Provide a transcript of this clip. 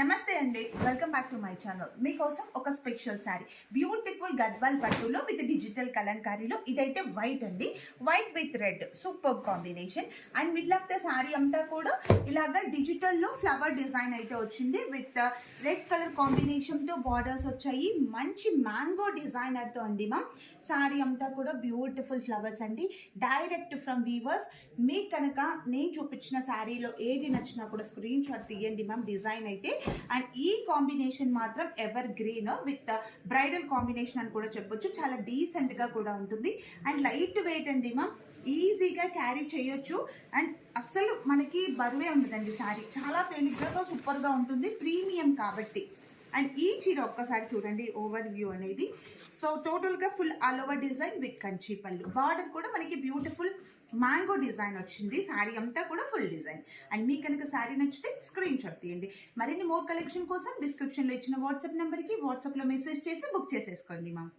నమస్తే అండి, welcome back to my channel. మీకోసం ఒక స్పెషల్ శారీ, బ్యూటిఫుల్ గద్వాల్ పట్టులో విత్ డిజిటల్ కలంకారీలో. ఇదైతే వైట్ అండి, white with red, super combination. And middle of the sari అంతా కూడా ఇలాగా డిజిటల్లో ఫ్లవర్ డిజైన్ అయితే వచ్చింది విత్ రెడ్ కలర్ కాంబినేషన్తో బార్డర్స్ వచ్చాయి. మంచి మ్యాంగో డిజైనర్తో అండి మ్యామ్. శారీ అంతా కూడా బ్యూటిఫుల్ ఫ్లవర్స్ అండి, డైరెక్ట్ ఫ్రమ్ వీవర్స్. మీకు కనుక నేను చూపించిన శారీలో ఏది నచ్చినా కూడా స్క్రీన్ షాట్ తీయండి మ్యామ్. డిజైన్ అయితే అండ్ ఈ కాంబినేషన్ మాత్రం ever green with bridal combination అని కూడా చెప్పొచ్చు. చాలా డీసెంట్ గా కూడా ఉంటుంది అండ్ లైట్ వెయిట్ అండి మ్యామ్. ఈజీగా క్యారీ చేయొచ్చు అండ్ అస్సలు మనకి బరువే ఉండదండి. శారీ చాలా తేలిగ్గా సూపర్గా ఉంటుంది, ప్రీమియం కాబట్టి. అండ్ ఈ చీర ఒక్కసారి చూడండి, ఓవర్ వ్యూ అనేది. సో టోటల్గా full all over design with Kanchi పళ్ళు, బార్డర్ కూడా మనకి బ్యూటిఫుల్ మ్యాంగో డిజైన్ వచ్చింది. శారీ అంతా కూడా ఫుల్ డిజైన్. అండ్ మీకు కనుక శారీ నచ్చితే స్క్రీన్ షాట్ తీయండి. మరిన్ని మోర్ కలెక్షన్ కోసం డిస్క్రిప్షన్లో ఇచ్చిన వాట్సాప్ నెంబర్కి వాట్సాప్లో మెసేజ్ చేసి బుక్ చేసేసుకోండి మ్యామ్.